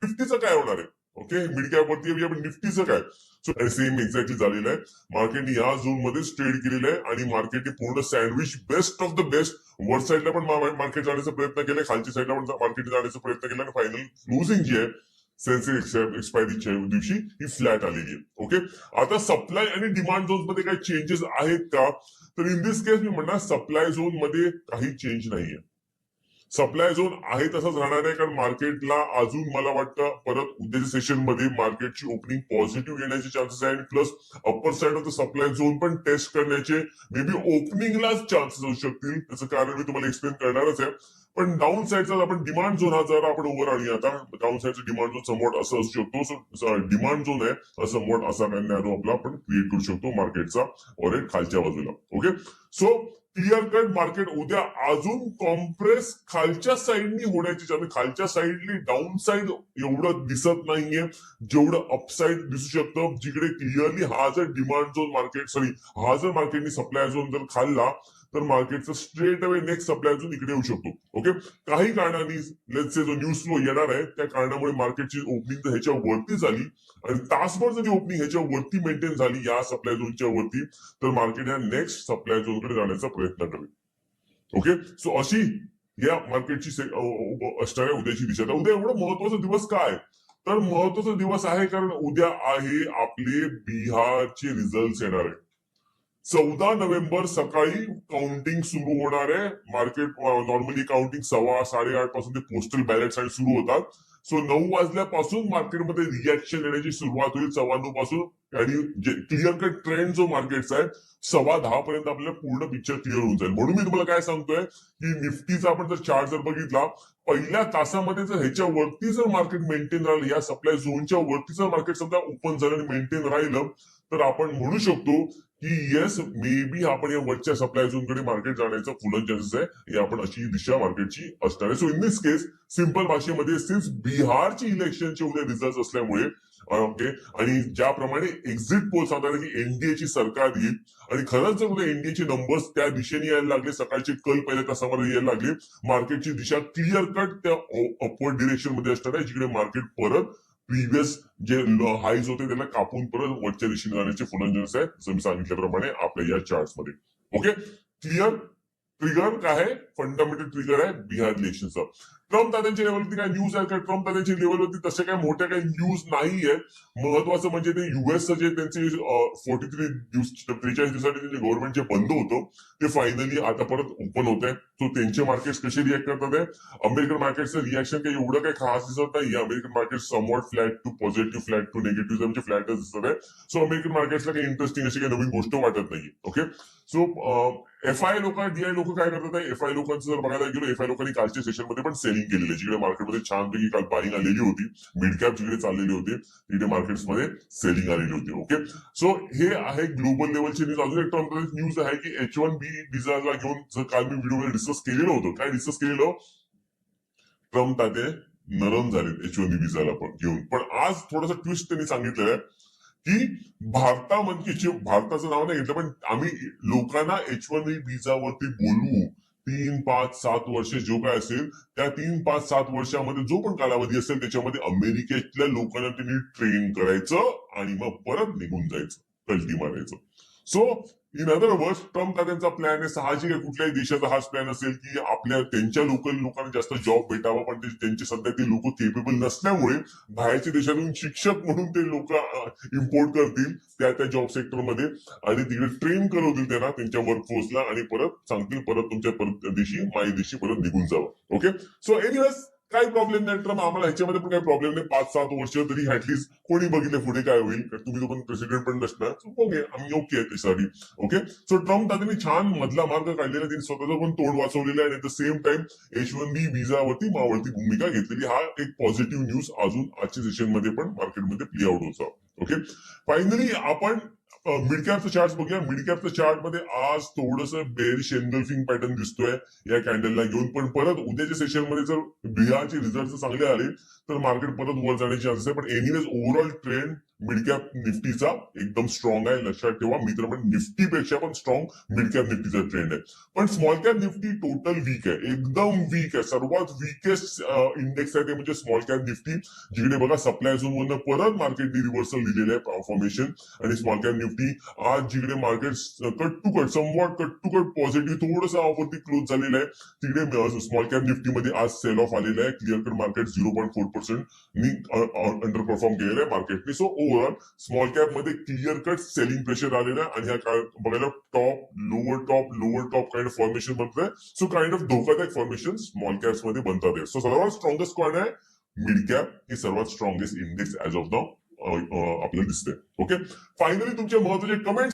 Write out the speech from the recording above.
निफ्टीचं काय होणार आहे? ओके, मिड कॅप वरती आपण निफ्टीचं काय? सो सेम एक्झॅक्टली झालेलं आहे. मार्केटने या झोन मध्येच ट्रेड केलेलं आहे आणि मार्केटने पूर्ण sandwich best of the best वर साईडला पण मार्केट जाण्याचा प्रयत्न केलाय, खालच्या साईडला पण मार्केट जाण्याचा प्रयत्न केला आणि फायनल क्लोजिंग जी आहे सेन्सेक्स एक्सपायरीच्या दिवशी ही फ्लॅट आलेली आहे. ओके, आता सप्लाय आणि डिमांड झोन मध्ये काही चेंजेस आहेत का? तर इन दिस केस मी म्हणणार सप्लाय झोन मध्ये काही चेंज नाहीये. सप्लाय झोन आहे तसंच राहणार आहे, कारण मार्केटला अजून मला वाटतं परत उद्याच्या सेशन मध्ये मार्केटची ओपनिंग पॉझिटिव्ह येण्याचे चान्सेस आहे आणि plus upper side of the supply zone पण टेस्ट करण्याचे मे बी ओपनिंगलाच चान्सेस असू शकतील. त्याचं कारण मी तुम्हाला एक्सप्लेन करणारच आहे. पण डाऊन साईडचा आपण डिमांड झोन हा जरा आपण ओव्हर आणूया. आता डाऊन साईडचा डिमांड झोन समोर असं असू शकतो. डिमांड झोन आहे समोर असा काही नॅरो आपला आपण क्रिएट करू शकतो मार्केटचा ऑरेट खालच्या बाजूला. Okay, so clear cut market उद्या अजून कॉम्प्रेस खालच्या साईडनी होण्याची चान्स, खालच्या साईडनी डाऊन साईड एवढं दिसत नाहीये जेवढं अपसाईड दिसू शकतं. जिकडे क्लिअरली हा जर डिमांड झोन हा जर मार्केटनी सप्लाय झोन जर खाल्ला तर मार्केटचं straight away next supply zone इकडे येऊ शकतो. ओके, काही कारणांनी लेट्स से जो न्यूज फ्लो येणार आहे त्या कारणामुळे मार्केटची ओपनिंग तर ह्याच्या वरती झाली आणि तासभर जरी ओपनिंग ह्याच्या वरती मेंटेन झाली या सप्लाय झोनच्या वरती तर मार्केट या नेक्स्ट सप्लाय झोनकडे जाण्याचा प्रयत्न करेल. ओके, सो अशी या मार्केटची असणाऱ्या उद्याची दिशा. उद्या एवढा महत्वाचा दिवस काय? तर महत्वाचा दिवस आहे कारण उद्या आहे आपले बिहारचे रिझल्ट येणार आहे. 14 नोव्हेंबर सकाळी काउंटिंग सुरू होणार आहे. मार्केट नॉर्मली काउंटिंग 8:15 पासून ते पोस्टल बॅलेट साईड सुरू होतात. सो 9 वाजल्यापासून मार्केटमध्ये रिॲक्शन येण्याची सुरुवात होईल 9:15 पासून आणि क्लिअर कट ट्रेंड जो मार्केटचा आहे 10:15 पर्यंत आपल्याला पूर्ण पिक्चर क्लिअर होऊन जाईल. म्हणून मी तुम्हाला काय सांगतोय की निफ्टीचा आपण जर चार्ट जर बघितला पहिल्या तासामध्ये जर ह्याच्यावरती जर मार्केट मेंटेन राहिलं या सप्लाय झोनच्या वरती जर मार्केट समजा ओपन झालं आणि मेंटेन राहिलं तर आपण म्हणू शकतो की येस मे बी आपण या वरच्या सप्लाय झोनकडे मार्केट जाण्याचं फुल चान्सेस आहे. हे आपण अशी दिशा मार्केटची असणार आहे. So in this case simple भाषेमध्ये सिन्स बिहारची इलेक्शनचे उद्या रिझल्ट असल्यामुळे ओके आणि ज्याप्रमाणे एक्झिट पोल सांगतात की एनडीएची सरकार येईल आणि खरंच जर उद्या एनडीएचे नंबर्स त्या दिशेने यायला लागले, सकाळचे कल पहिल्या तासामध्ये यायला लागले, मार्केटची दिशा क्लिअर कट त्या अपवर्ड डिरेक्शन मध्ये असणार आहे जिकडे मार्केट परत प्रिव्हियस जे हाईज होते त्याला कापून परत वरच्या दिशेने जाण्याचे फुलंजन्स आहे जसं मी सांगितल्याप्रमाणे आपल्या या चार्ट मध्ये. Okay, clear? ट्रिगर काय आहे? फंडामेंटल ट्रिगर आहे बिहार इलेक्शनचा. ट्रम्प दादांच्या लेवलवरती काय न्यूज आहे का? ट्रम्प दादांच्या लेवलवरती तसे काही मोठ्या काही न्यूज नाही आहेत. महत्वाचं म्हणजे ते युएसचं जे त्यांचे 43 दिवसासाठी जे गव्हर्नमेंट जे बंद होतं ते फायनली आता परत ओपन होत आहे. सो त्यांचे मार्केट कसे रिॲक्ट करतात आहे? अमेरिकन मार्केटचं रिॲक्शन काही एवढं काही खास दिसत नाही. American market somewhat flat to positive flat to negative म्हणजे फ्लॅटच दिसत आहे. सो अमेरिकन मार्केटला काही इंटरेस्टिंग अशी काही नवीन गोष्ट वाटत नाही. ओके, सो एफआय लोक डीआय लोक काय करतात आहे? एफआय लोकांचं जर बघायला गेलो एफआय लोकांनी कालच्या सेशनमध्ये पण सेलिंग केलेली आहे. जिकडे मार्केटमध्ये छानपैकी काल बाईंग आलेली होती, मिड कॅप जिकडे चाललेली होती तिथे मार्केट्समध्ये सेलिंग आलेली होती. ओके, सो हे आहे ग्लोबल लेवलची न्यूज. अजून एक न्यूज आहे की H1B विजाला घेऊन जर काल मी व्हिडिओमध्ये डिस्कस केलेलं होतं. काय डिस्कस केलेलं? ट्रम्प ताते नरम झाले H1B विजाला पण घेऊन. पण आज थोडासा ट्विस्ट त्यांनी सांगितलेलं आहे की भारताचं नाव नाही घेतलं पण आम्ही लोकांना H1B विजावरती बोलवू 3, 5, 7 वर्ष जो काय असेल त्या 3, 5, 7 वर्षामध्ये जो पण कालावधी असेल त्याच्यामध्ये अमेरिकेतल्या लोकांना त्यांनी ट्रेन करायचं आणि मग परत निघून जायचं, कल्टी मारायचं. So in other words Trump त्यांचा प्लॅन आहे. साहजिक आहे कुठल्याही देशाचा हाच प्लॅन असेल की त्यांच्या लोकल लोकांना जास्त जॉब भेटावा पण त्यांचे सध्या ते लोक केपेबल नसल्यामुळे बाहेरच्या देशातून शिक्षक म्हणून ते लोक इम्पोर्ट करतील त्या जॉब सेक्टरमध्ये आणि तिकडे ट्रेन करवतील त्यांना त्यांच्या वर्कफोर्सला आणि परत सांगतील परत तुमच्या देशी मायदेशी परत निघून जावं. ओके, सो एनिवेज काही प्रॉब्लेम नाही. ट्रम्प आम्हाला ह्याच्यामध्ये पण काही प्रॉब्लेम नाही. 5-7 वर्ष तरी ऍटलीस्ट कोणी बघितलं पुढे काय होईल. तुम्ही तो पण प्रेसिडेंट पण नसणार. ओके, आम्ही ओके आहे त्यासाठी. ओके, सो ट्रम्प दादांनी छान मधला मार्ग काढलेला, त्यांनी स्वतःचं पण तोंड वाचवलेलं आहे आणि द सेम टाइम H1B विजावरती मावळती भूमिका घेतलेली. हा एक पॉझिटिव्ह न्यूज अजून आजच्या सेशन मध्ये पण मार्केटमध्ये प्ले आउट होता. ओके, फायनली आपण मिड कॅपचं चार्ट बघूया. मिड कॅपच्या चार्ट मध्ये आज थोडस बेरिश एनगल्फिंग पॅटर्न दिसतोय या कॅन्डलला घेऊन, पण परत उद्याच्या सेशन मध्ये जर बिहारचे रिझल्ट चांगले आले तर मार्केट परत वर जाण्याचे चान्सेस आहे. पण anyways overall trend mid cap निफ्टीचा एकदम स्ट्रॉंग आहे, लक्षात ठेवा मित्र. निफ्टीपेक्षा पण स्ट्रॉंग मिड कॅप निफ्टीचा ट्रेंड आहे. पण small cap nifty total weak आहे, एकदम वीक आहे. सर्वात विकेस्ट इंडेक्स आहे ते म्हणजे स्मॉल कॅप निफ्टी, जिकडे बघा सप्लाय झोन मधनं परत मार्केटने रिव्हर्सल दिलेलं आहे फॉर्मेशन. आणि स्मॉल कॅप निफ्टी आज जिकडे market cut to cut positive थोडंसं ऑफवरती क्लोज झालेलं आहे, तिकडे स्मॉल कॅप निफ्टी मध्ये आज सेल ऑफ आलेला आहे. Clear cut market 0.4% under perform केलेलं आहे मार्केटने. सो ओव्हरऑल स्मॉल कॅप मध्ये क्लिअर कट सेलिंग प्रेशर आलेलं आहे आणि ह्या बघायला lower top kind of formation बनतंय. सो काइंड ऑफ धोकादायक फॉर्मेशन स्मॉल कॅप्स मध्ये बनतात. सो सर्वात स्ट्रॉंगेस्ट कॉइन आहे मिड कॅप, ही सर्वात strongest index as of now आपल्याला दिसते. ओके, फायनली तुमचे महत्वाचे कमेंट्स